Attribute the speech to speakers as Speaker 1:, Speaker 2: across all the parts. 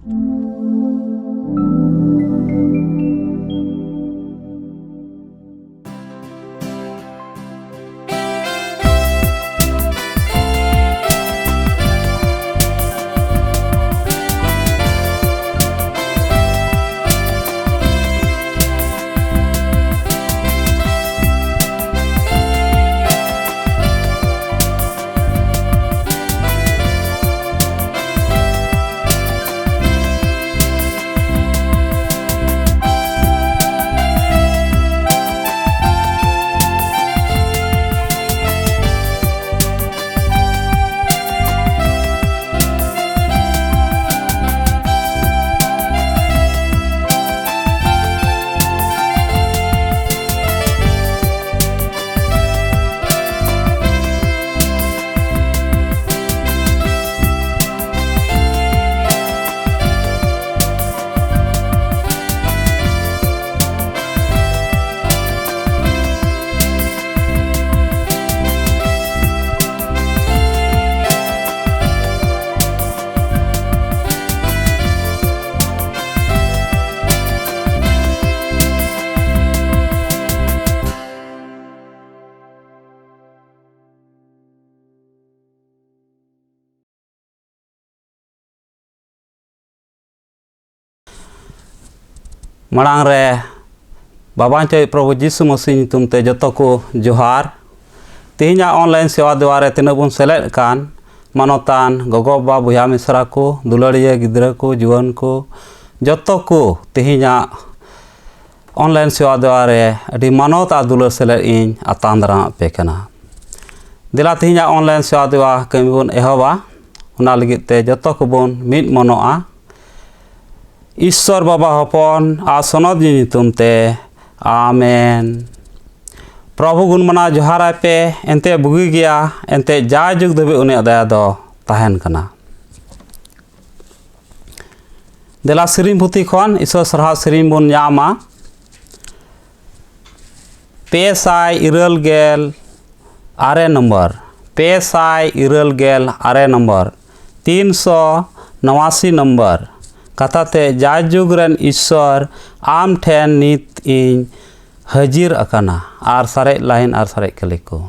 Speaker 1: मांग रे बाबा चे प्रभु जीसु मसीह ᱧᱩᱛᱩᱢ ते जतो को जोहार तेहना ऑनलाइन सेवा द्वारा तीना बन सेलेद कान मानोतान गगो बा बुया मिश्रा को दुलड़िया गिद्रा को जुआन को जतो को तेहना ऑनलाइन सेवा द्वारा अभी मानोत आ दुलड़ सेलेद इन आतांदरा पे कना दिला तेहना ऑनलाइन सेवा द्वारा कमी बन एहबा उना लगित ते जतो को बन मिद मनोआ ईश्वर बाबा हपन आसनद ᱧᱩᱛᱩᱢ ते आमेन। प्रभु गुण मना जोहार पे एनते बुगी गया एनते जा जुग दबे उन्हें दया दो तहन कना देला सिरिम पुथी खन ईश्वर सरहा सिरिम बन नामा पेसाय इरल गेल आरे नंबर पेसाय इरल गेल आरे नंबर 389 नंबर कथाते जाजुगरन ईश्वर आम ठेन नित इन हाजिर अकाना आर सारे लाइन आर सारे कले को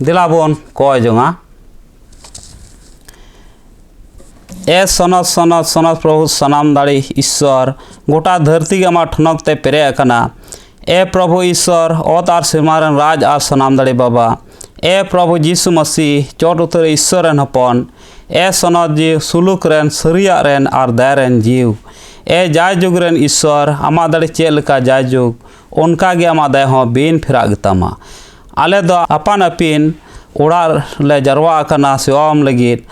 Speaker 1: दिलाबन कय जोंगा ए सनत सनत सनत प्रभु सनाम दाड़ी ईश्वर गोटा धरती के आमा ठनक ते पेरे अकना ए प्रभु ईश्वर ओत आर सिमारन राज आर सनाम दाड़ी बाबा ए प्रभु जीसु मसीह चोट उतर ईश्वर रन हपन ए सनत जीव सुलुक रन सरिया रन आर दया रन जीव ए जाय जुग रन ईश्वर आमा दाड़ी चेल लेका जाय जुग उनका गे आमा दया हो बीन फिरा गतामा आले दो अपान अपिन उड़ा ले जरवा अकना सेवाम लगित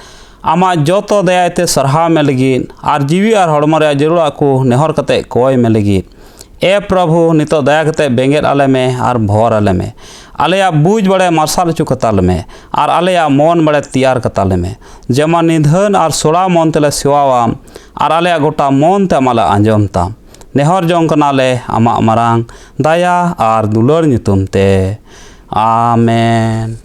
Speaker 1: आमा जोतो दयाते सरहा में लगित आर जीवी आर हड़मो रे जरूरा को नेहर कते कोय में लगित ए प्रभु नितो दया कते बेंगेल आले में आर भोर आले में आलेया बूझ बड़े मार्शल चुकताल में आर आलेया मन बड़े तैयार कताल में जेमा निधन आर सोड़ा मन तेले सेवावाम आर आलेया गोटा मन ते आमाले आंजमताम नेहर जोंग कनाले आमा मारांग दया आर दुलर नितुम ते आमेन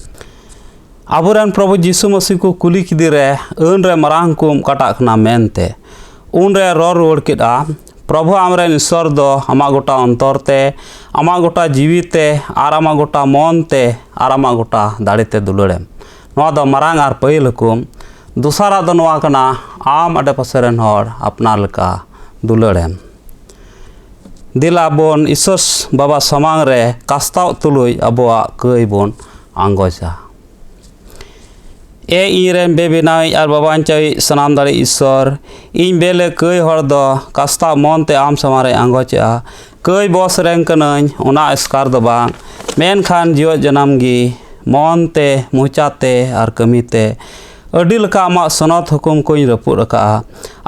Speaker 1: आबुरन प्रभु जीसु मसीह को कुली किदी रे अन रे मारांग कुम काटाक ना मेनते उन रे रोर रोड़ किदा प्रभु आमरे ईश्वर दो आमा गोटा अंतर ते आमा गोटा जीविते आर आमा गोटा मन ते आर आमा गोटा दाड़ीते दुलड़ेम नवा दो मारांग आर पहिल हुकुम दूसरा दो नवा कना आम अडे पासेरन हर अपना लेका दुलड़ेम दिलाबन ईश्वर बाबा समांग रे कास्ताव तुलुई अबोआ कई बोन आंगोजा ए इरेन बेबिनाई आर बाबा चाई सनाम दाड़ी ईश्वर इन बेले कई हर दो कास्ता मन ते आम समारे आंगोचा कई बॉस रें कनई ओना स्कार दो बांग मेन खान जीव जन्म गी मन ते मुचाते आर कमीते अडी लका आमा सनत हुकुम कोई रपुर रका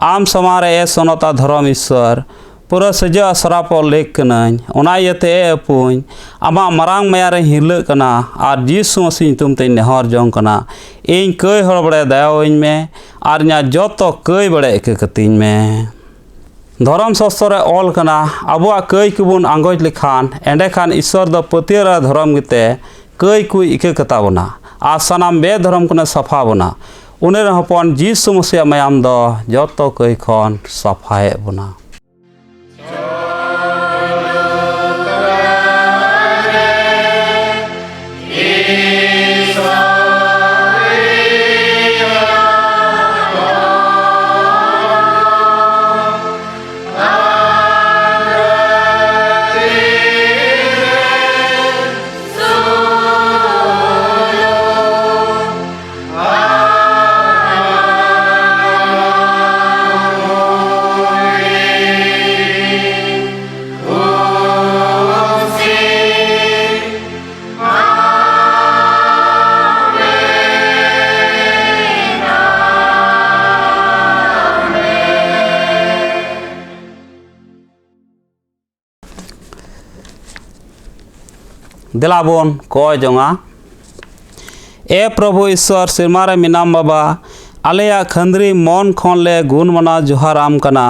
Speaker 1: आम समारे ए सनता धर्म ईश्वर पूरा सजा सरापो लेक कनई ओना यते ए अपुन आमा मारांग मायारे हिल कना आर जीसु मसीह तुम ते नेहर जोंग कना इन कई हर बड़े दयावइन में आर न्या जोतो कई बड़े एक कतिन में धर्म शास्त्र रे ऑल कना अबुआ कई कुबुन आंगोज लिखान एंडे खान ईश्वर दो पतिरा धर्म गिते कई कुई इके कताबना आ सनाम बे धर्म कने सफा बना उनेर हपन जीसु मसीह मायाम दो जोतो कई खन सफाए बना दिलाबन कय जोंगा ए प्रभु ईश्वर सिरमारे मिनाम बाबा आलेया खंद्री मन खन ले गुण मना जोहाराम कना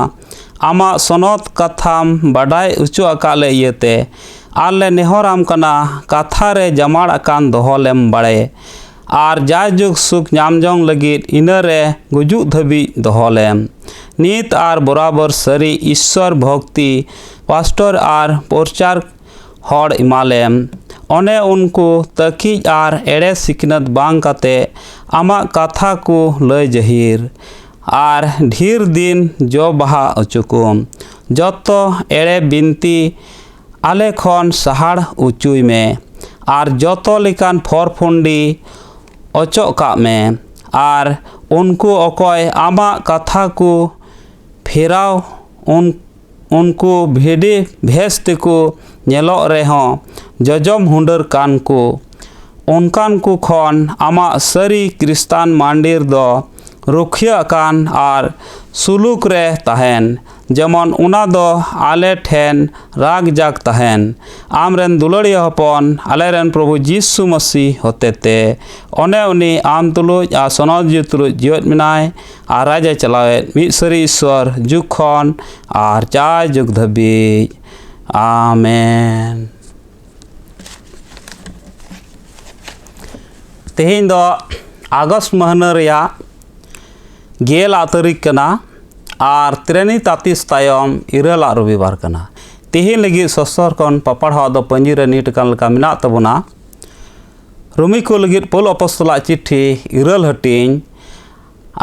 Speaker 1: आमा सनत कथाम बाडाय उचु अकाले इयते आले नेहराम कना कथा रे जमाड़ अकान दोहलेम बड़े आर जायजुग सुख नामजोंग लगित इनरे गुजु धबी दोहलेम नीत आर बराबर सरी ईश्वर भक्ति पास्टर आर प्रचार हड़ इमालेम ओने उनको तकीज आर एड़े सिकनत बांग काते आमा कथा को लय जहीर आर ढेर दिन जो बहा अचुकुम जतो एड़े बिनती आले खन सहाड़ उचुई में आर जतो लिकान फरफुंडी अचो का में आर उनको अकोय आमा कथा को फेराव उनको भेड़े भेस्ते को नेलो रेहों जजम हुंडर कान को उनकान को खन आमा सरी क्रिस्तान मांडीर दो रुखिया कान आर सुलुक रे तहन जेमन उना दो आले ठेन राग जाग तहन आमरेन दुलड़िया हपन आलेरेन प्रभु जीसु मसीह होतेते ओने उनी आम तुलुज आ सनद जी तुलुज जियत मिनाय आर राजा चलावे मिद सरी ईश्वर जुग खन आर चाय जुग धबी आमेन। तेहें दो अगस्त महीना रेया गेल तारीख कना आर त्रेनी तातीस तायम इरला रविवार कना तेहें लगी सस्तर कन पपड़हा दो पंजी रे नीट कान लका मिना तबना रुमी को लगित पौल अपस्तला चिट्ठी इरल हटिंग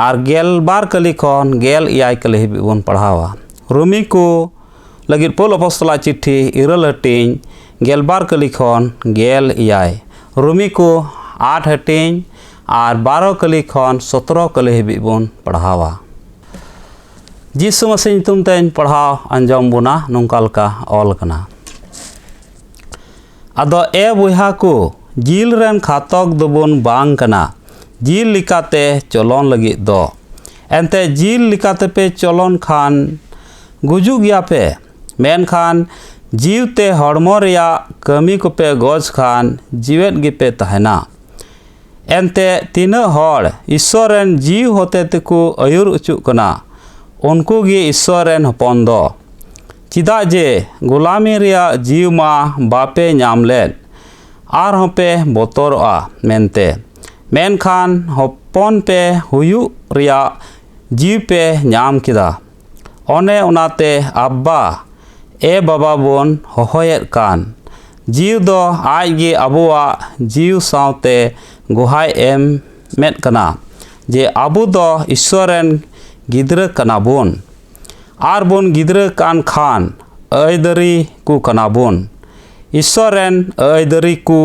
Speaker 1: और गेल बार कली खन गेल इयाय कली हिबी बन पढ़ावा। रुमी को लगित पौल अपस्तला चिट्ठी इरल हटिंग गेल बार कली खन गेल इयाय। रुमी को 8 हटिंग और 12 कली खन 17 कली हिबी बन पढ़ावा। यीशु मसीह ᱧᱩᱛᱩᱢ तें पढ़ाव अंजम बुना नोंकालका ऑल कना। अदो ए बुहा को जिल रेन खातक दोबन बांग कना जिल लिकाते चलन लगी दो एनते जिल लिकाते पे चलन खान गुजु गया पे मेन खान जीवते हड़मो रिया कमी को पे गोज खान जीवेत गे पे तहना एनते तीन हड़ ईश्वर रेन जीव होते तेको अयुर उचु कना उनको गे ईश्वर रेन हपन दो चिदा जे गुलामी रिया जीव मा बापे नाम लेन आर होपे बोतरआ मेनते मेनखान हपन पे हुयु रिया जीव पे नाम किदा ओने उनाते अब्बा ए बाबा बोन होहोयेत कान जीव दो आज गे अबुआ जीव सावते गुहाय एम मेद कना जे अबु दो ईश्वरन गिद्र कना बोन आर बोन गिद्र कान खान अयदरी कु कना बोन ईश्वरन अयदरी कु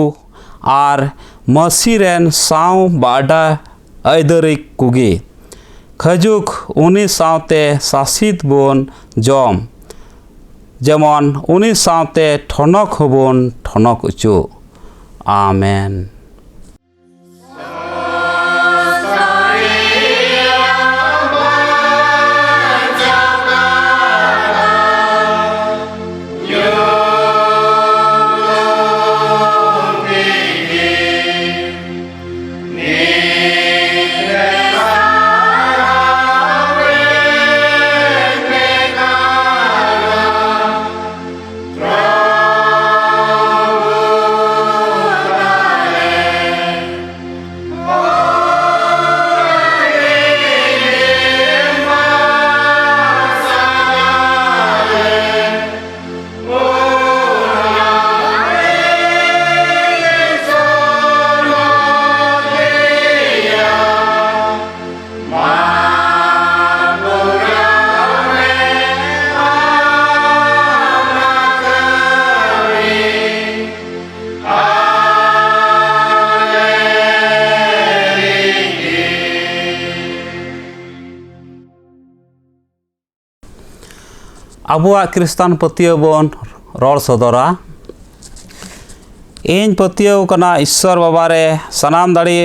Speaker 1: आर मसीरेन साव बाडा अयदरी कुगी खजुक उनी सावते सासित बोन जम जेमन उनी सावते ठनक होबोन ठनक उचु आमेन। अबुआ क्रिस्तान पतियो बोन रोड सदरा इन पतियो कना ईश्वर बाबारे सनाम दाड़ी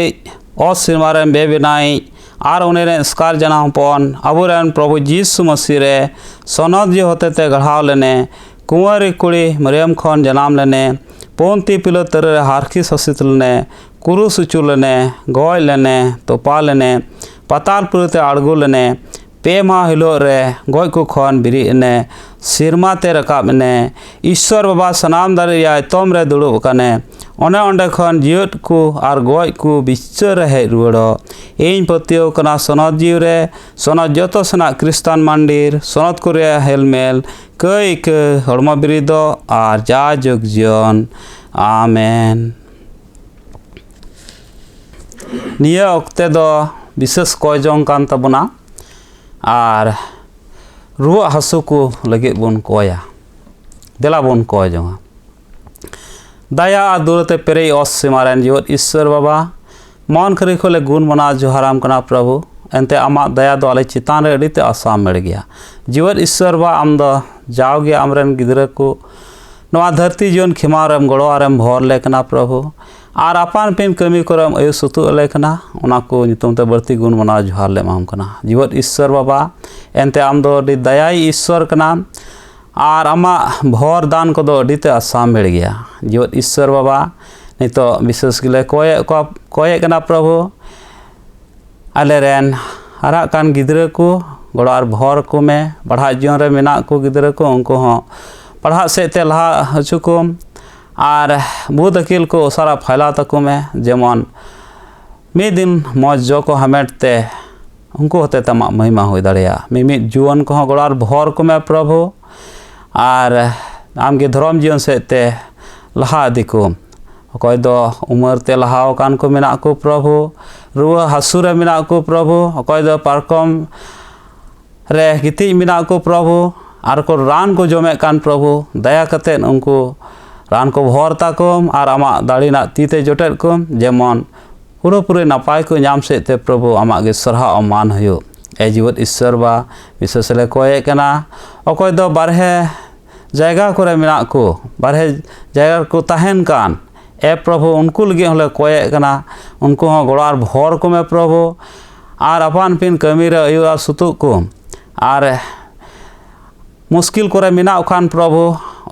Speaker 1: असिमारे बेबिनाई आर उन्हें स्कार जना हपन अबुरेन प्रभु यीशु मसीह रे सनद जे होते ते गढ़ाव लेने कुंवारी कुड़ी मरियम खन जनाम लेने पोंती पिलो तेरे हारखी ससित लेने कुरुस उचू लेने गोय लेने तोपा लेने पताल पुरते आड़गू लेने पे माह हिलो रे गoj को खन बिरी ने सिरमा ते रकाब ने ईश्वर बाबा सनाम दारे या तोम रे दुड़ुब कने ओने ओंडे खन जियत को आर गoj को बिचर हे रुवड़ो एन पतियो कना सनद जीव रे सनद जतो सना क्रिस्तान मंदिर सनद को रे हेलमेल कई के हड़मा बिरी दो आर जा जग जीवन आमेन। निया ओक्ते दो विशेष कयजों कान तबना आर रुआ हसु को लगे बन कोया देला बन कोय जोंगा दया दुरते पेरे असिमारेन जीवत ईश्वर बाबा मन खरी खोले गुण मना जोहाराम कना प्रभु एनते आमा दया दो आले चितान रे अडिते आसाम मेड़ गया जीवत ईश्वर बा आम दो जाओगे आमरेन गिदरा को नवा धरती जीवन खिमारम गड़ो आरम भर लेकना प्रभु आर आपान पेन कमी करम अयु सुतु लेकना उना को नितुम ते बढ़ती गुण मना जोहार ले माम कना जीवत ईश्वर बाबा एनते आम दो अडी दयाई ईश्वर कना आर आमा भर दान को दो अडीते आसाम मेड़ गया जीवत ईश्वर बाबा नितो विशेष गिले कोये कना प्रभु आले रेन हरा कान गिदरा को गड़ो आर भर को में पढ़ा जीवन रे मेना को गिदरा को उनको हो पढ़ा से ते लहा हचुको आर बुध अकिल को सारा फैला तको में जेमन मे दिन मौज जो को हमेटते उनको होते तमा महिमा हो दाड़िया मिमित जुवन को गड़ार भर को में प्रभु आर आम के धर्म जीवन से ते लहा दिको अकोय दो उमर ते लहाव कान को मेना को प्रभु रुआ हसुरे मेना को प्रभु अकोय दो पारकम रे गिति मेना को प्रभु आर को रान को जमे कान प्रभु दया कते उनको रान को भर ताकम और आमा दाड़ीना तीते जोटेट कम जेमन पूरा पूरे नपाय को नाम से ते प्रभु आमा गे सरहा अमान हो ए जीवत ईश्वर बा विशेष ले कोय कना अकोय दो बारहे जायगा करे मेना को बारहे जायगा को तहन कान ए प्रभु उनको लगे हले कोय कना उनको हो गोड़ार भर को में प्रभु और अपन पिन कमी रे अयुआ सुतु को और मुश्किल करे मेना खान प्रभु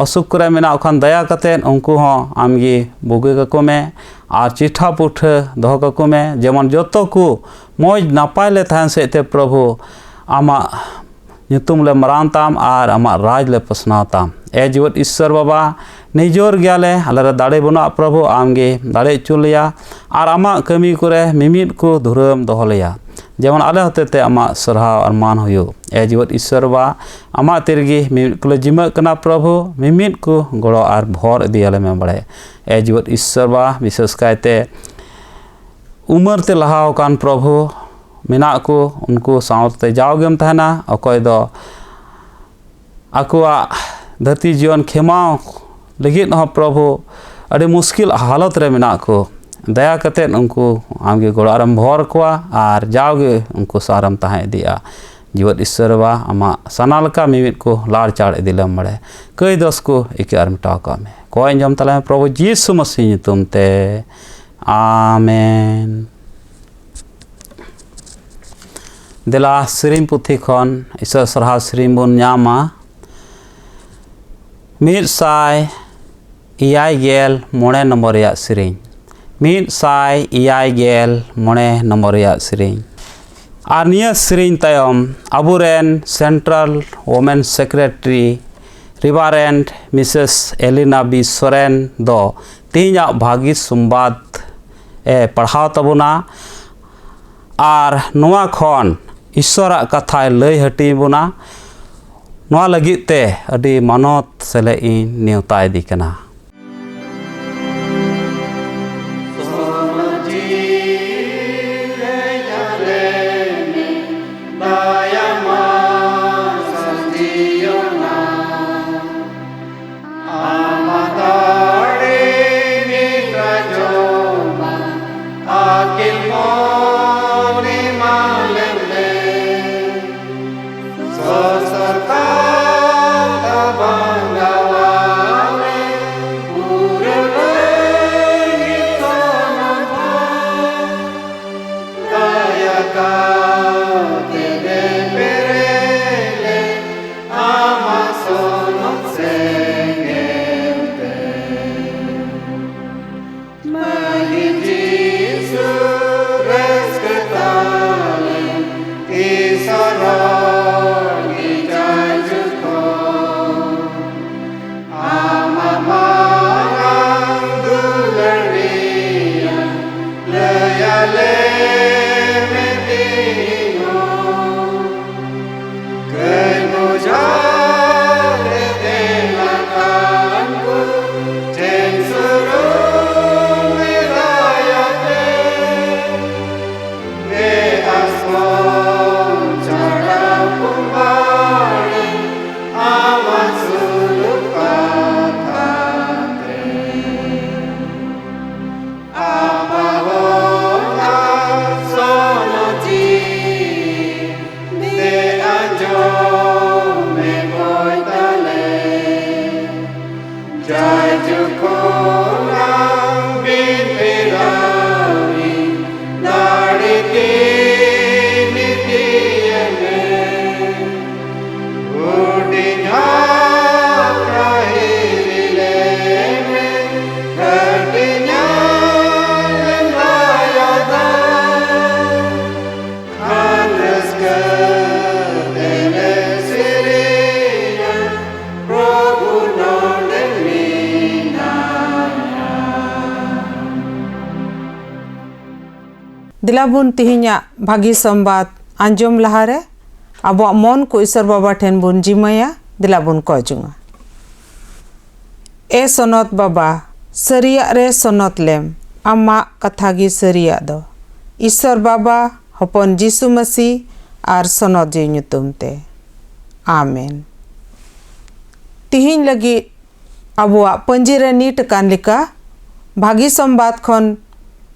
Speaker 1: असुख करे मेना खान दया कते उनको हो आमगी बुगे को में और चिठा पुठ दह को में जेमन जतो को मौज नापाय ले थान से ते प्रभु आमा नितुम ले मरानताम और आमा राज ले पसनाताम ए जीवत ईश्वर बाबा निजोर गयाले आले दाड़े बना प्रभु आमगे दाड़े चुलिया और आमा कमी करे मिमित को धुरम दहलिया जेमन आले होते ते आमा सरहा और मान हो ए जीवत ईश्वर बा आमा तिरगी मिमित को जिम कना प्रभु मिमित को गड़ो और भर दियाले में बड़े ए जीवत ईश्वर बा विशेष कायते उमर ते लहाव कान प्रभु मेना को उनको सावते जाओगेम तहना अकोय दो आकुआ धरती जीवन खेमाव लगित हो प्रभु अड़ी मुश्किल हालत रे मेना को दया कते उनको आमगे गोड़ारम भर कोआ और जाओगे उनको सारम तहाँ दिया जीवत ईश्वर बा आमा सनालका मिमित को लाड़ चाड़ इदिलम बड़े कई दस को एक मिटाव का में कोई जम तला प्रभु यीशु मसीह तुम ते आमेन दिला श्रीम पुथी खन ईश्वर सरहा श्रीम बन नामा मिद साय इयाय गेल मोड़े नंबर या श्रीं मिद साय इयाय गेल मोड़े नंबर या श्रीं और निया श्रीं तायम अबुरेन central women secretary reverend Mrs Elina B Soren दो तीन भागी संवाद ए पढ़ाव तबुना और नोआ खन ईश्वर कथा लय हटी बुना नोआ लगित ते अडी मानत सेले इन नेवता इदी कना
Speaker 2: दिलाबुन तिहिnya भागी संवाद आंजम लहारे अब मन को ईश्वर बाबा ठेन बुन जिमया दिलाबुन कजुंगा ए सनत बाबा सरिया रे सनत लेम आमा कथा गी सरिया दो ईश्वर बाबा हपन जीसु मसीह आर सनत जी ᱧᱩᱛᱩᱢ ते आमेन। तिहिन लगी अबुआ पंजी रे नीट कान लिका भागी संवाद खन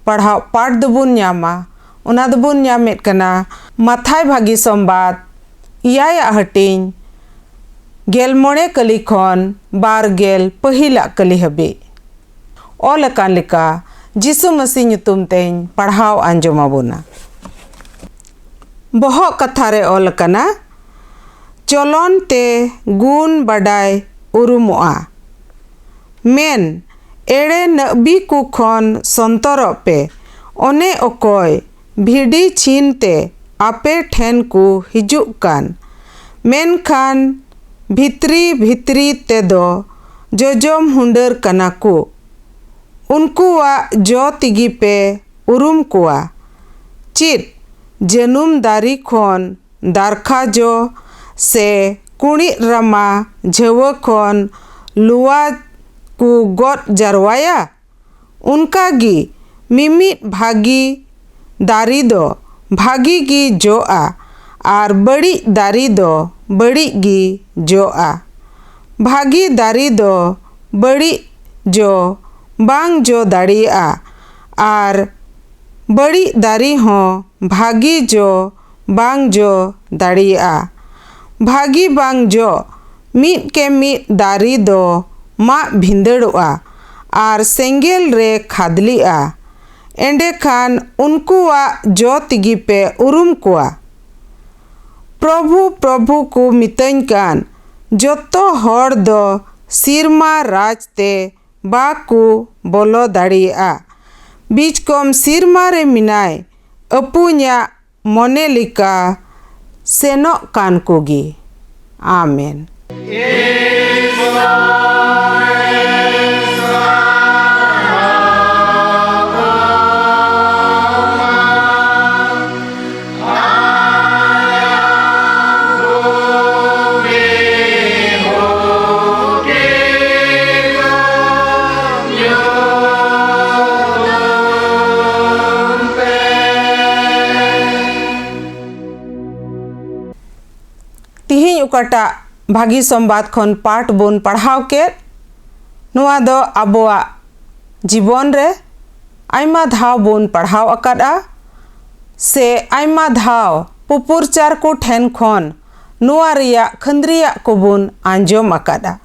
Speaker 2: पढ़ाव पाठ दबुन ᱧᱟᱢᱟ उना दबुन ᱧᱟᱢᱮᱫ कना माथाय भागी संवाद इयाय हटिंग गेल मोणे कली खन बार गेल पहिला कली हबी ओल कान लिका जीसु मसीह ᱧᱩᱛᱩᱢ तेñ पढ़ाव आंजोमाबुना। बहो कथा रे ओल कना चलन ते गुण बडाय उरुमोआ मेन एड़े नबी कु खन संतरो पे ओने ओकोय भिडी छीन ते आपे ठेन को हिजुक कान मेन खान भित्री भित्री ते दो जोजोम हुंडर कना को उनकुआ जो तिगी पे उरुम कुआ चित जनुम दारी खोन दारखा जो से कुणी रमा झव खोन लुआ को गोट जरवाया उनका गी मिमित भागी दारी दो भागी गी जो आ आर बड़ी दारी दो बड़ी गी जो आ भागी दारी दो बड़ी जो बांग जो दाड़िया आर बड़ी दारी हो भागी जो बांग जो दाड़िया भागी बांग जो मीट के मीट दारी दो मा भिंदड़ुआ आर सेंगेल रे खादलिया एंडे खान उनकुआ जो तिगी पे उरुम कुआ प्रभु प्रभु को मितन कान जोतो हर दो सिरमा राज ते बाकू बोलो दाड़िया बीच कम सिरमा रे मिनाय अपुन्या मोने लिका सेनो कान कोगी आमेन। तिहिं उकाटा भागी संवाद खन पाठ बोन पढ़ाव के नुआ दो आबोआ जीवन रे आयमा धाव बोन पढ़ाव अकादा से आयमा धाव पुपुरचार को ठेन खन नुआ रिया खंद्रिया को बोन आंजोम अकादा।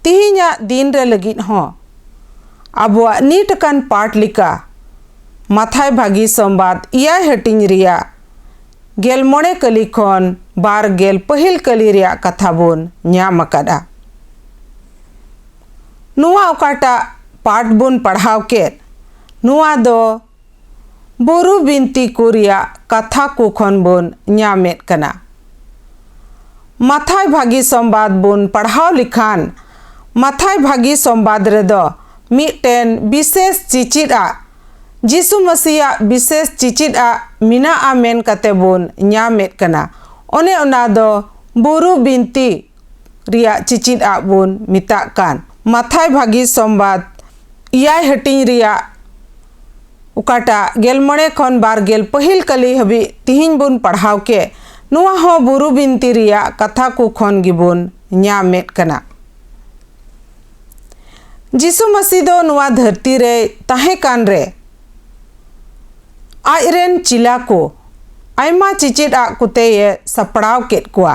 Speaker 2: तिहिंया दिन रे लगित हो आबोआ नीट कान पाठ लिका माथाय भागी संवाद इया हटिंग रिया गेल मोणे कली खन बार गेल पहिल कली रिया कथा बोन ᱧᱟᱢ अकादा। नुआ उकाटा पाठ बोन पढ़ाव के नुआ दो बुरु बिनती को रिया कथा को खन बोन ᱧामेत कना। माथाय भागी संवाद बोन पढ़ाव लिखान माथाय भागी संवाद रे दो मिटेन विशेष चिचिदा जीसु मसीह विशेष चिचिदा मिना आमेन कते बोन ᱧामेत कना ओने ओना दो बुरु बिनती रिया चिचिदा बोन मिता कान। माथाय भागी संवाद इयाय हटिंग रिया उकाटा गेल मोणे खन बार गेल पहिल कली हबी तिहिं बोन पढ़ाव के नुआ हो बुरु बिनती रिया कथा को खन गी बोन ᱧामेत कना। जीसु मसीह दो नुआ धरती रे ताहे कान रे आयरेन चिला को आयमा चिचिदा कुते ये सपड़ाव केट कुआ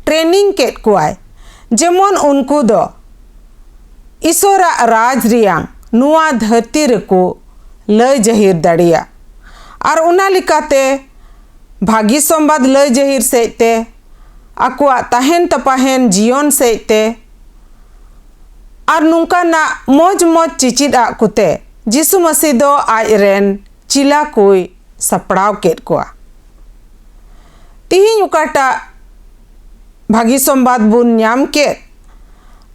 Speaker 2: ट्रेनिंग केट कुआय जेमन उनको दो ईश्वरा राज रियांग नुआ धरती रे को लय जहिर दाड़िया आर उना लिकाते भागी संवाद लय जहिर सेते आकुआ ताहेन तपाहेन जीवन सेते आर नुका ना मोज मोज चिचिदा कुते जीसु मसीह दो आयरेन चिला कोई सपड़ाव केट कुआ। तिहिं उकाटा भागी संवाद बोन ᱧाम के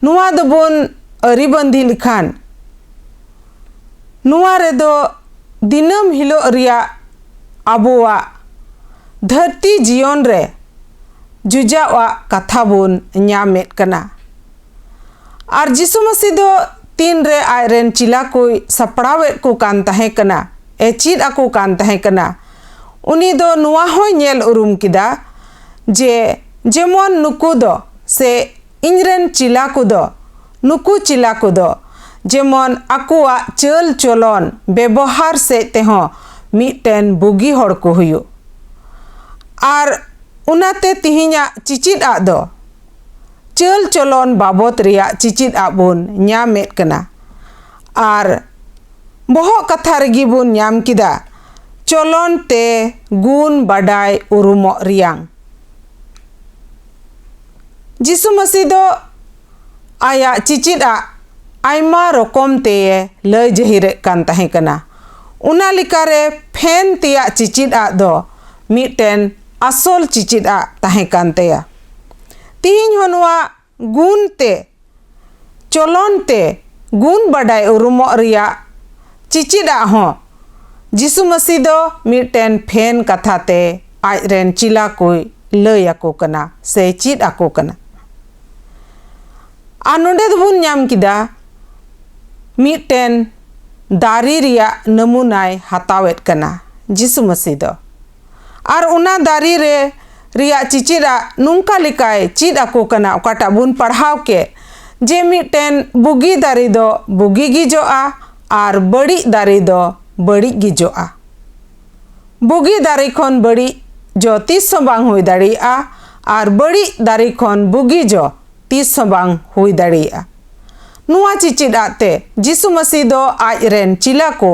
Speaker 2: नुआ दो बोन अरिबंदी लिखान नुआ रे दो दिनम हिलो रिया आबोआ धरती जीवन रे जुजावा कथा बोन ᱧामेत कना। आर जीसु मसीह दो तीन रे आयरन चिला कोई सपड़ावेट को कान तहे कना ए चीद आको कान तहे कना उनी दो नुआ होय नेल उरुम किदा जे जेमन नुकु दो से इंजरेन चिला को दो नुकु चिला को दो जेमन आकुआ चल चलन व्यवहार से तेहो मिटेन बुगी हड़ को हुयो आर उनाते तिहिना चिचिद आ दो चल चलन बाबत रिया चिचिद आ बोन ᱧᱟᱢᱮᱫ कना आर बहक कथा रेगी बोन ᱧᱟᱢ किदा चलन ते गुण बाडाय उरुमो रियांग जिसु मसीह दो आया चिचिद आ आयमा रकम ते लय जहिरे कान तहे कना उना लिकारे फेन तिया चिचिद आ दो मिटेन असोल चिचिद आ तहे कान तेया तिहिन हनुआ गुण ते चलन ते गुण बाडाय उरुमो रिया चिचिद आ हो जिसु मसीह दो मिटेन फेन कथा ते आजरेन चिला कोई लय आको कना से चिद आको कना आ नोंडे दबुन ᱧᱟᱢ किदा मिटेन दारी रिया नमूनाय हातावेत कना जिसु मसीह दो आर उना दारी रे रिया चिचिदा नुंका लिकाय चिद आको कना ओकाटा बुन पढ़ाव के जे मिटेन बुगी दारी दो बुगी गिजोआ आर बड़ी दारी दो बड़ी गिजोआ बुगी दारी खन बड़ी जो तीस बांग हुई दाड़िया आर बड़ी दारी खन बुगी जो तीस बांग हुई दाड़िया नुआ चिचिद आते जिसु मसीह दो आज रेन चिला को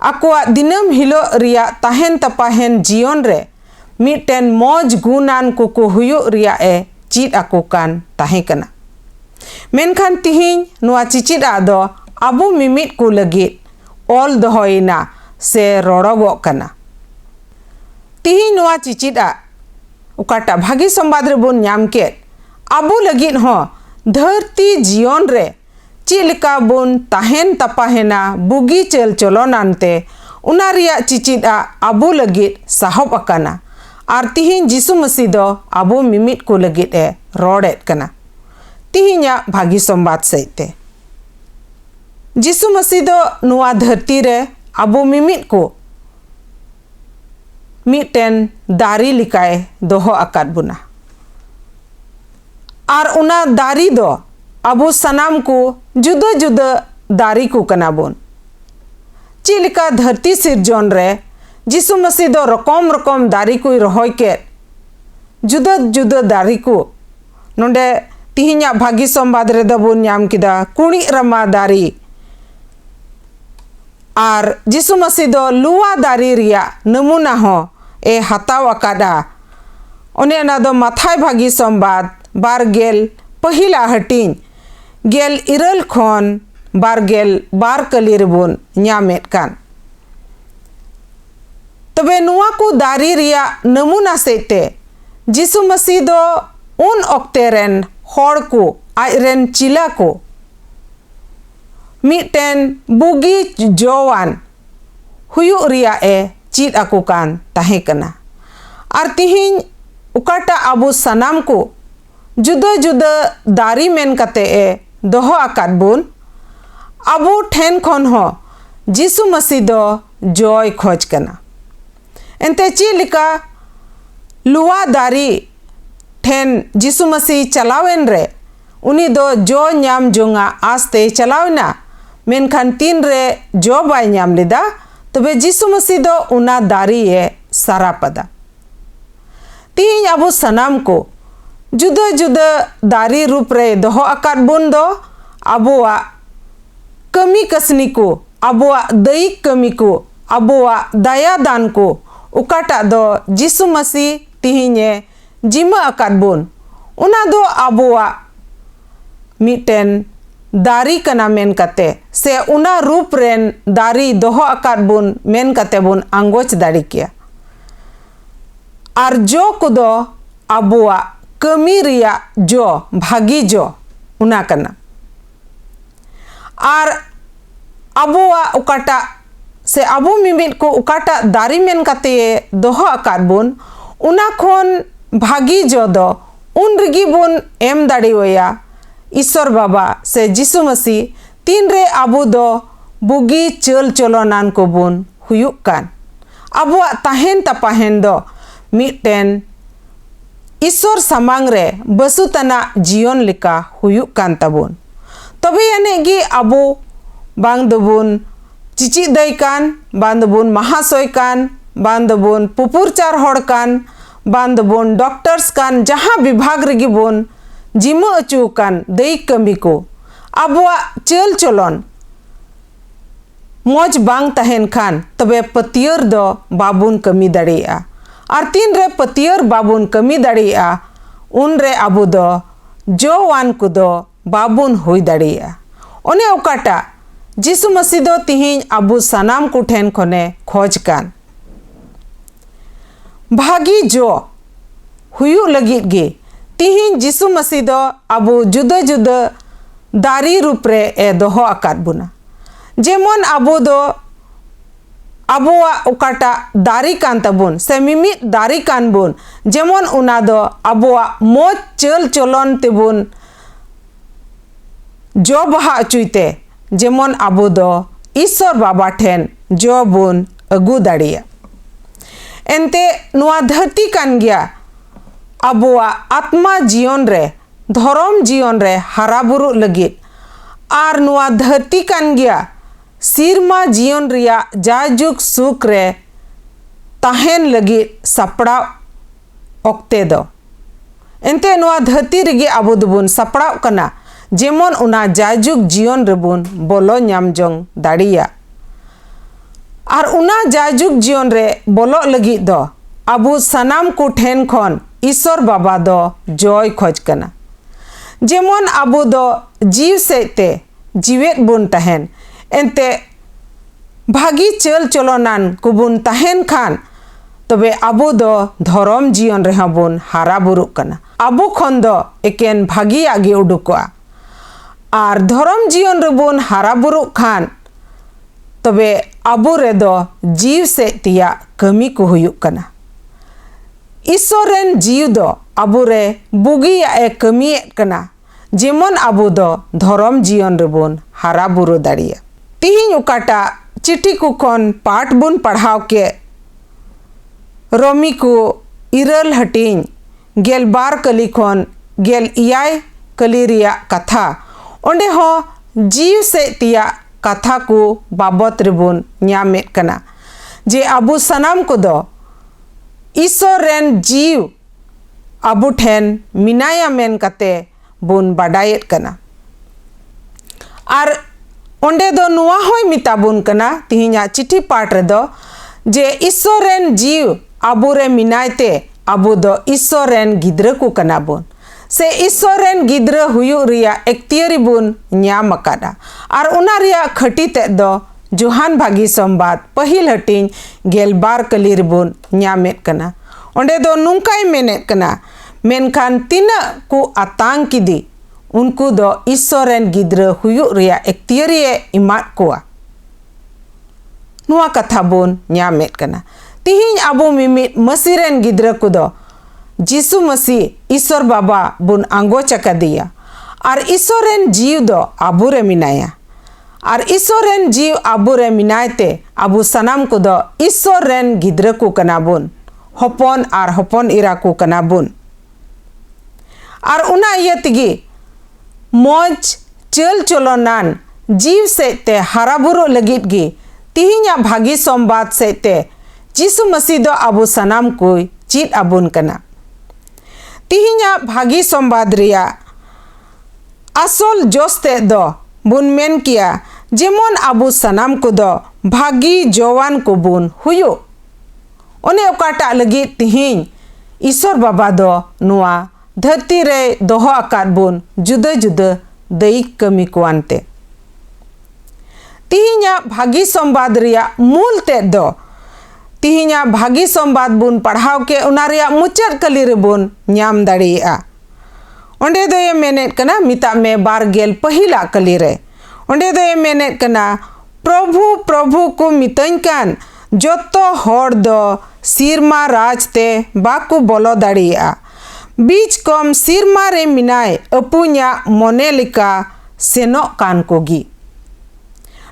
Speaker 2: आकुआ दिनम हिलो रिया ताहेन तपाहेन जीवन रे मिटेन मौज गुणान को हुयो रिया ए चिद आको कान ताहे कना मेनखान तिहिन नुआ चिचिद आ दो आबु मिमिट को लगित ऑल दोहोइना से रोड़गो कना तिहिन नुआ चिचिद आ उकाटा भागी संवाद रे बोन ᱧᱟᱢ के आबु लगित हो धरती जीवन रे चिलका बोन ताहेन तपाहेना बुगी चल चलनानते उना रिया चिचिद आ आबु लगित साहब अकाना आर तिहिन जिसु मसीह दो आबु मिमिट को लगित ए रोड़ेत कना तिहिना भागी संवाद सहिते जिसु मसीह दो नुआ धरती रे आबु मिमिट को मिटेन दारी लिकाय दोहो आकाद बुना आर उना दारी दो आबु सनाम को जुदा जुदा दारी को कना बोन चिलिका धरती सिरजोन रे जिसु मसीह दो रकम रकम दारी को रहोय के जुदा जुदा दारी को नोंडे तिहिना भागी संवाद रे दबुन ᱧᱟᱢ किदा कुणी रमा दारी आर जिसु मसीह दो लुआ दारी रिया नमूना हो ए हाताव अकादा ओने ना दो माथाय भागी संवाद बारगेल पहिला हटिन गेल इरल खन बारगेल बार कलिर बोन ᱧᱟᱢᱮत कान तबे नुआ को दारी रिया नमूना सेते जिसु मसीह दो उन ऑक्ते रेन होड़ को आजरेन चिला को मिटेन बुगी जोवान हुयु रिया ए चिद आको कान ताहे कना आर तिहिन उकाटा आबु सनाम को जुदा जुदा दारी मेन कते ए दोहो आकाद बुन आबु ठेन खन हो जिसु मसीह दो जॉय खोज कना एंते चिलिका लुआ दारी ठेन जिसु मसीह चलावेन रे उनी दो जो ᱧᱟᱢ जोंगा आस्ते चलावना मेनखान तीन रे जो बाय ᱧᱟᱢ लिदा तबे जिसु मसीह दो उना दारी ए सारा पदा तिहिन आबु सनाम को जुदा जुदा दारी रूप रे दोहो आकाद बुन दो आबुआ कमी कसनी को आबुआ दैिक कमी को आबुआ दया दान को उकाटा दो जिसु मसीह तिहिने जिमा आकाद बुन उना दो आबुआ मिटेन दारी कना मेन कते से उना रूप रेन दारी दोहो आकाद बुन मेन कते बुन आंगोच दाड़ी किया आर जो कुदो आबुआ कमी रिया जो भागी जो उना कना आर आबुआ उकाटा से आबु मिमिट को उकाटा दारी मेन कते दोहो आकाद बुन उना खन भागी जो दो उन रिगी बुन एम दाड़ी वया ईश्वर बाबा से जीसु मसीह तीन रे आबो दो बुगी चल चलनान को बुन हुयुक कान आबुआ ताहेन तापाहेन दो मिटन ईश्वर सामांग रे बसुतना जीवन लेका हुयुक कान ताबुन तबे यानी गी आबो बांग दबुन चिची दई कान बांग दबुन महाशय कान बांग दबुन पुपुरचार हड़ कान बांग दबुन डॉक्टर्स कान जहाँ विभाग रेगी बुन जिमा अचू कान दई कमी को आबुआ चल चलन मौज बांग तहेन खान तबे पतियर दो बाबुन कमी दाड़िया और तीन रे पतियर बाबुन कमी दाड़िया उन रे आबो दो जोवान को दो बाबुन हुई दाड़िया ओने ओकाटा जीसु मसीह दो तिहिन आबो सनाम को ठेन खने खोज कान भागी जो हुयु लगित गे तिहिन जीसु मसीह दो आबो जुदा जुदा दारी रूप रे ए दोहो आकात बुना जेमन आबो दो आबोआ ओकाटा दारी कान तबुन से मिमित दारी कान बुन जेमन उना दो आबोआ मोज चल चलन तेबुन जो बहा अचुइते जेमन आबो दो ईश्वर बाबा ठेन जो बुन अगु दाड़िया एनते नुआ धरती कान गया आबोआ आत्मा जीवन रे धर्म जीवन रे हरा बुरु लगित आर नुआ धरती कान गया सिरमा जीवन रिया जाजुक सुख रे ताहेन लगी सपड़ा ओक्ते दो एनते नुआ धरती रेगे आबो दुबुन सपड़ा कना जेमन उना जाजुक जीवन रेबुन बोलो न्याम जोंग दाड़िया आर उना जाजुक जीवन रे बोलो लगी दो आबो सनाम को ठेन खन ईश्वर बाबा दो जय खोज कना जेमन आबो दो जीव सेते जीवेत बुन तहेन एनते भागी चल चलनान कुबुन तहेन खान तबे आबो दो धर्म जीवन रे बुन हारा बुरु कना आबो खन दो एकेन भागी आगे उडुकोआ आर धर्म जीवन रे बुन हारा बुरु खान तबे आबो रे दो जीव से तिया कमी को हुयुक कना ईश्वर रेन जीव दो आबो रे बुगिया ए कमी कना जेमन आबो दो धर्म जीवन रे बुन हारा बुरु दाड़िया तिहिन उकाटा चिट्ठी को खन पाठ बुन पढ़ाव के रोमी को इरल हटिंग गेल बार कली खन गेल इयाय कली रिया कथा ओंडे हो जीव से तिया कथा को बाबत रेबुन न्यामेत कना जे आबो सनाम को दो ईश्वर रेन जीव आबो ठेन मिनाया मेन कते बुन बाडायत कना आर ओंडे दो नुआ होय मिताबुन कना तिहिना चिट्ठी पाठ रे दो जे ईश्वर रेन जीव आबो रे मिनायते आबो दो ईश्वर रेन गिद्र को कना बुन से ईश्वर रेन गिद्र हुयु रिया एक्तियरी बुन न्याम अकादा आर उना रिया खटी ते दो जोहान भागी संवाद पहिल हटिंग गेल बार कली रिबुन न्यामेत कना ओंडे दो नुंकाय मेनेत कना मेनखान तिना को आतांग किदी उनको दो ईश्वर रेन गिद्र हुयु रिया एक्तियरी इमात कोआ नुआ कथा बुन न्यामेत कना तिहिन आबो मिमित मसीह रेन गिद्र को दो जीसु मसीह ईश्वर बाबा बुन आंगो चका दिया और ईश्वर रेन जीव दो आबो रे मिनाया और ईश्वर रेन जीव आबो रे मिनायते आबो सनाम को दो ईश्वर रेन गिद्र को कना बुन हपन और हपन इरा को कना बुन और उना इयतगी मौज चल चलनान जीव से ते हरा बुरु लगित गी तिहिना भागी संवाद से ते जीसु मसीह दो आबो सनाम को चीत आबुन कना तिहिना भागी संवाद रिया आसल जोस्ते दो बुन मेन किया जेमन आबो सनाम को दो भागी जवान को बुन हुयो ओने ओकाटा लगी तिहिन ईश्वर बाबा दो नुआ धरती रे दोहो आकात बुन जुदा जुदा दई कमी को आनते तिहिना भागी संवाद रिया मूल ते दो तिहिना भागी संवाद बुन पढ़ाव के उना रिया मुचाद कली रे बुन न्याम दाड़िया ओंडे दो ये मेनेत कना मिता में बार गेल पहिला कली रे ओंडे दो ये मेनेत कना प्रभु प्रभु को मितन कान जोतो हर दो सिरमा राज ते बाकु बोलो दाड़िया बीच कम सिरमा रे मिनाय अपुन्या मोने लिका सेनो कान कोगी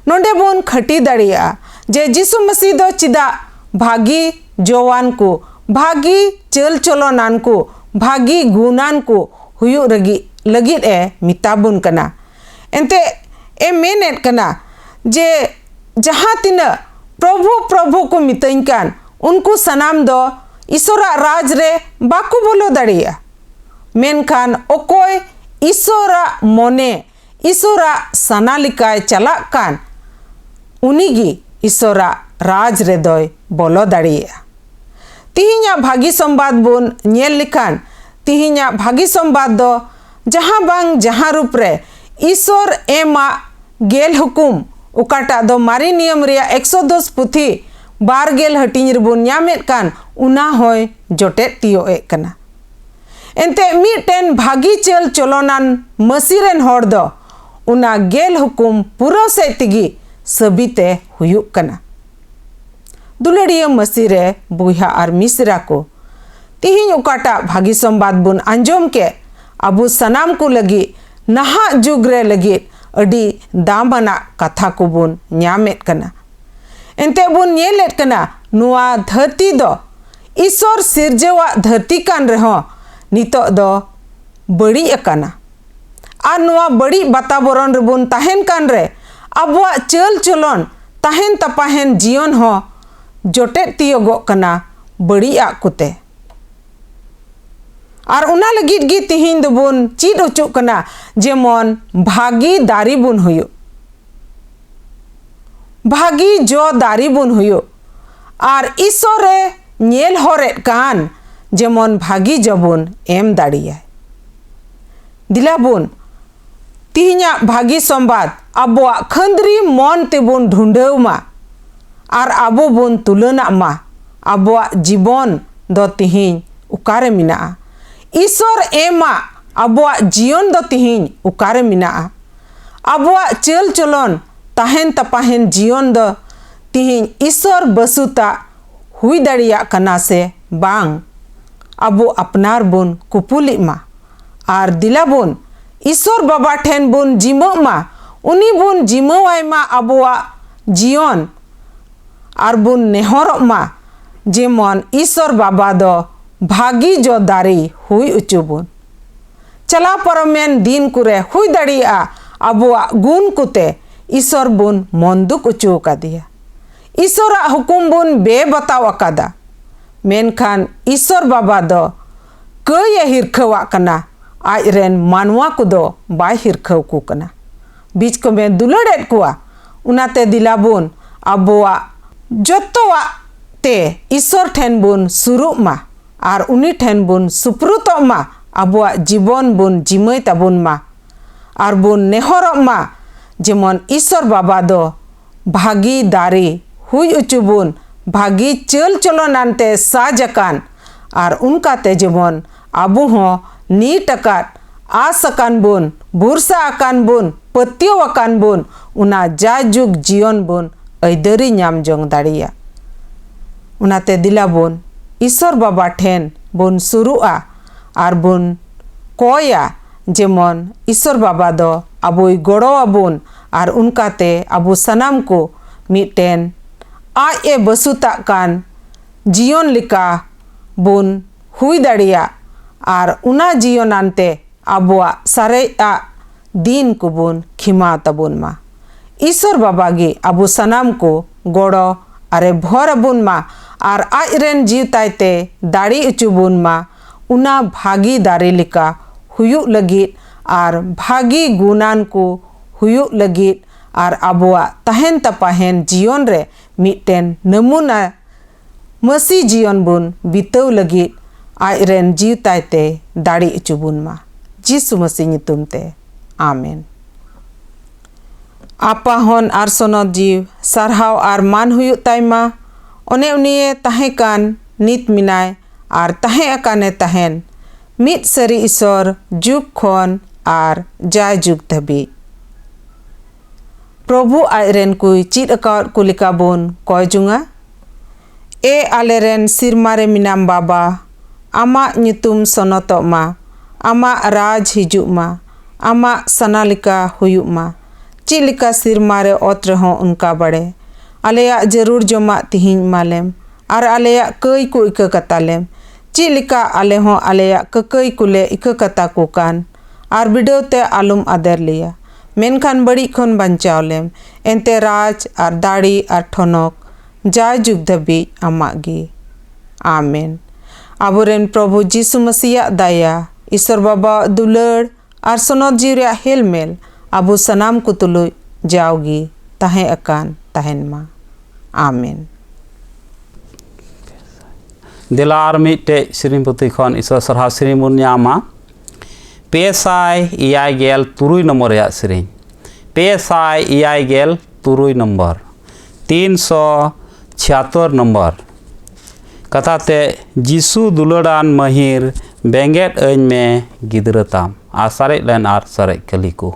Speaker 2: नोंडे बोन खटी दड़िया जे जिसु मसीह दो चिदा भागी जोवान को भागी चल चलोनान को भागी गुनान को हुयु रगी लगित ए मिताबुन कना एंते ए मेनेट कना जे जहाँ तिना प्रभु प्रभु को मितइन कान उनको सनाम दो ईश्वरा राज रे बाकु बोलो दड़िया मेनखान ओकोय ईश्वरा मोने ईश्वरा सनालिकाय चला कान उनिगी ईश्वरा राज रे दोय बोलो दड़िया तिहिन्या भागी संवाद बुन नेल लिखान तिहिन्या भागी संवाद दो जहाँ बांग जहाँ रूप रे ईश्वर एमा गेल हुकुम उकाटा दो मारी नियम रिया 110 पुथी 12 गेल हटिंग रबुन न्यामेत कान उना होय जोटेट तियो ए कना एंते मिटेन भागी चल चलोनान मसीरेन होड़ दो उना गेल हुकुम पूरा से तिगी सबिते हुयुक कना दुलड़िया मसीरे बुहा और मिसरा को तिहिन उकाटा भागी संवाद बुन अंजोम के अबु सनाम को लगी नहा जुगरे लगी अडी दामना कथा को बुन न्यामेत कना एंते बुन नेलेट कना नुआ धरती दो ईश्वर सिरजेवा धरती कान रहो नितो दो बड़ी अकाना आ नुआ बड़ी वातावरण रे बुन ताहेन कान रे अबुआ चल चलोन ताहेन तपाहेन जीवन हो जोटेट तियोगो कना बड़ी आकुते और उना लगित गी तिहिन दो बुन चीड उचु कना जेमन भागी दारी बुन हुयो भागी जो दारी बुन हुयो और ईश्वरे नेल होरेट कान जेमन भागी जबुन एम दाड़िया दिला बुन तिहिन्या भागी संवाद अबुआ खंदरी मन तेबुन ढूंढेव मा और आबो बुन तुलना मा आबुआ जीवन दो तिहिन उकारे मिना ईश्वर एमा आबुआ जीवन दो तिहिन उकारे मिना आबुआ चल चलोन ताहेन तपाहेन जीवन दो तिहिन ईश्वर बसुता हुई दड़िया कना से बांग अबो अपनार बुन कुपुली मा और दिला बुन ईश्वर बाबा ठेन बुन जिमो मा उनी बुन जिमो आय मा आबुआ जीवन और बुन नेहर मा जेमन ईश्वर बाबा दो भागी जो दारी हुई उचु बुन चला परमेन दिन कुरे हुई दड़िया अबुआ गुण कुते ईश्वर बुन मंदुक उचु का दिया ईश्वरा हुकुम बुन बे बताव अकादा मेनखान ईश्वर बाबा दो कय हिरखवा कना आज रेन मानवा को दो बाय हिरखव को कना बीच को में दुलड़ेट कुआ उनाते दिला बुन अबुआ जोतोवा ते ईश्वर ठेन बुन सुरु मा और उनी ठेन बुन सुप्रुत मा अबुआ जीवन बुन जिमय ताबुन मा और बुन नेहर मा जेमन ईश्वर बाबा दो भागी दारी हुई उचु बुन भागी चल चलो नानते साजकान और उनका ते जेमन आबु हो नीट अकात आसकान बुन बुरसा अकान बुन पत्यो अकान बुन उना जाजुग जीवन बुन ऐदरी नाम जंग दाड़िया उनाते दिला बुन ईश्वर बाबा ठेन बुन सुरुआ और बुन कोया जेमन ईश्वर बाबा दो अबुई गड़ो अबुन और उनकाते अबु सनाम को मिटेन आज ए बसुता कान जीवन लिका बुन हुई दड़िया और उना जीवन आनते अबुआ सारे आ दिन को बुन खिमा तबुन मा ईश्वर बाबा गे अबु सनाम को गड़ो अरे भर बुन मा और आज रेन जीव ताइते दाड़ी उचु बुन मा उना भागी दारी लिका हुयु लगित और भागी गुनान को हुयु लगित और अबुआ तहेन तपाहेन जीवन रे मिटेन नमूना मसी जीवन बुन बितव लगित आज रेन जीव ताइते दाड़ी उचु बुन मा जीसु मसीह नितुम ते आमेन आपा हन आर सोनद जीव सारहाव आर मान हुयु ताइमा ओने उनिये ताहे कान नित मिनाय आर ताहे अकाने ताहेन मित सरी ईश्वर जुग खन आर जाय जुग धबी प्रभु आयरेन कुई चीत अकाउट कुलिका बोन कय जुंगा ए आलेरेन सिरमारे मिनाम बाबा आमाग nyutum sonotok ma, आमाग राज हिजुग मा, आमाग सनालिका हुयुग मा, चिलिका सिरमारे ओत रहो उनका बड़े, आलेया जरूर जोमा तिहिन मालेम, आर आलेया कई को इका कतालेम, चिलिका आले हो आलेया कई कुले इका कता कुकान, आर बिडोते आलुम आदर लिया, मेनखान बड़ी खन बंचावलेम, एंते राज आर दाड़ी आर ठोनक, जाय जुग धबी आमागी, आमेन। आबोरेन प्रभु जीसु मसीह दाया, ईश्वर बाबा दुलड़ आर सोनत जीवरिया हेलमेल, आबो सनाम को तुलु जाओगी, ताहे अकान ताहेन मा, आमेन।
Speaker 1: दिलार मिटे श्रीमती खन ईश्वर सरहा श्री मुन्यामा पेसाय इयाय गेल तुरुई नंबर या श्री पेसाय इयाय गेल तुरुई नंबर 376 नंबर कथाते जीसु दुलड़ान महिर बेंगेट अñ में गिदरताम आसारे लेन आर सरे कली को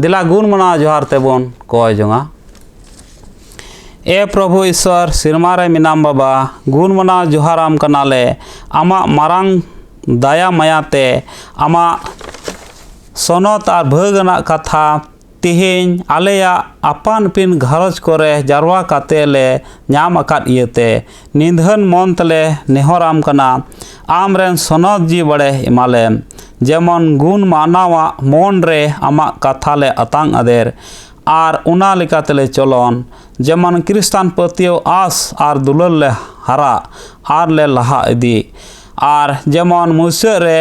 Speaker 1: दिला गुण मना जोहार तेबन कय जोंगा ए प्रभु ईश्वर सिरमारे मिनाम बाबा गुण मना जोहाराम कनाले आमा मारांग दया मायाते आमा सोनत आर भगना कथा तिहिन आलेया आपान पिन घरज करे जारवा काते ले नाम अकात इयते निधन मन तले नेहराम कना आमरेन सोनत जी बड़े इमाले जेमन गुण मानावा मन रे आमा कथा ले अतांग आदेर आर उना लेकातले चलन जेमन क्रिस्तान पतियो आस आर दुलर ले हरा आर ले लहा इदी आर जेमन मुसे रे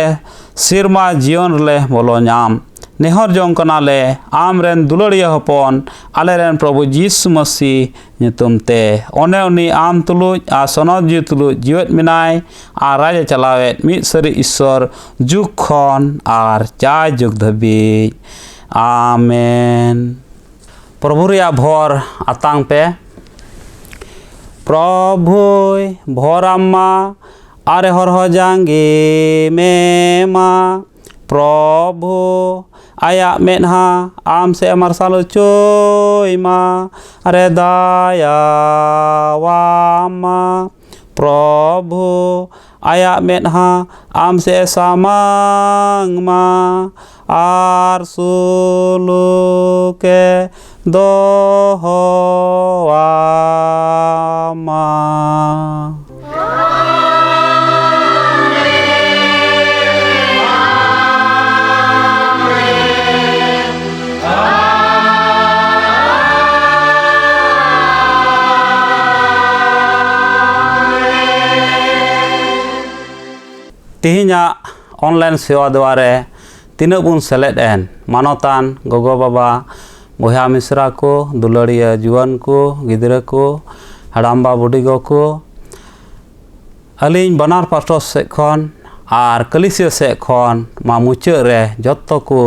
Speaker 1: सिरमा जीवन ले बोलो नाम नेहर जोंग कनाले आमरेन दुलड़िया हपन आलेरेन प्रभु जीसु मसीह नितुमते ओने उनी आम तुलुज आ सनद जी तुलुज जीवत मिनाय आ राज चलावेत मिद सरी ईश्वर जुग खन आर चाय जुग धबी आमेन प्रभु रिया भोर आतांग पे प्रभु भोरामा आरे हर हो जांगे में मा प्रभु आया मेनहा आम से मरसालो चोय मा अरे दाया वामा प्रभु आया मेनहा आम से सामांग मा आर सुलुके दोहोआमा। तिहिना ऑनलाइन सेवा द्वारे तीना बन सेलेद एन मानोतान गोगो बाबा बया मिश्रा को दुलाड़िया जुआन को गिद्रा को हड़ाम्बा बुडिगो को अलिंग बनार पास्टर से खन आर कलिसिया से खन मा मुचाद रे जत्तो को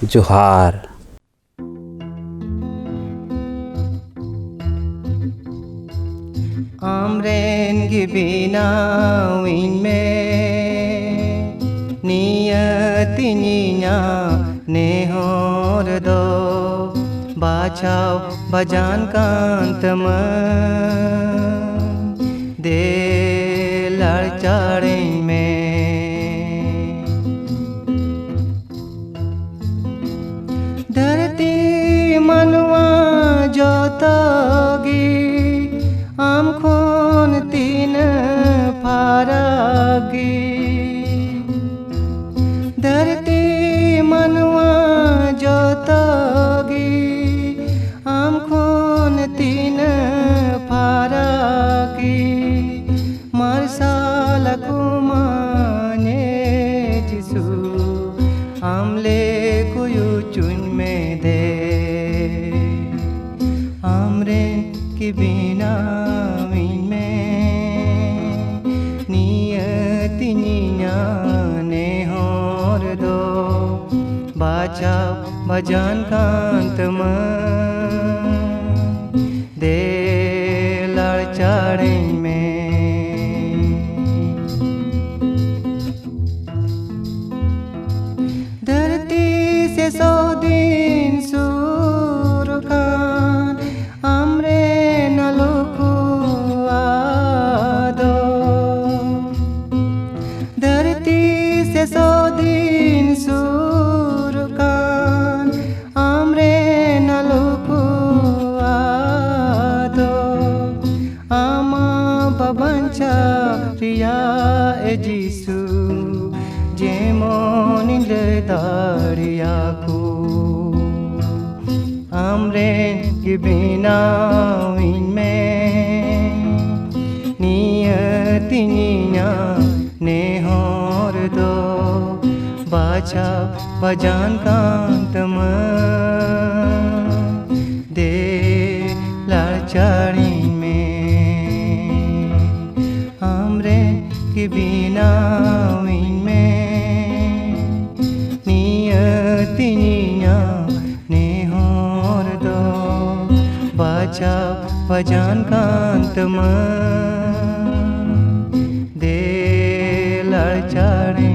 Speaker 1: जोहार।
Speaker 3: आमरेन गिबिना विन में नियतिनिया नेहोर दो बाचाव बजान कांतम दे लड़चाड़े में धरती मनवा जोतगी आम खोन तीन फारागी धरती मनवा जोतगी आम खोन तीन फारागी मरसाल कुमाने जिसु आमले कुयु चुन में दे आमरे की बिना बाचाव बजान कांतम दे लड़चाड़े में धरती से 100 दिन सुरखान आमरे नलुकु आदो धरती से 100 दिन रिया जिसु जेमोन दारिया को आमरेन के बिना विन में नियतिनिया नेहोर दो बाचा बजान कांतम दे लड़चाड़ी के बिना विन में नियतिनिया नेहोर दो बाचा बजान कांतम दे लड़चाड़े।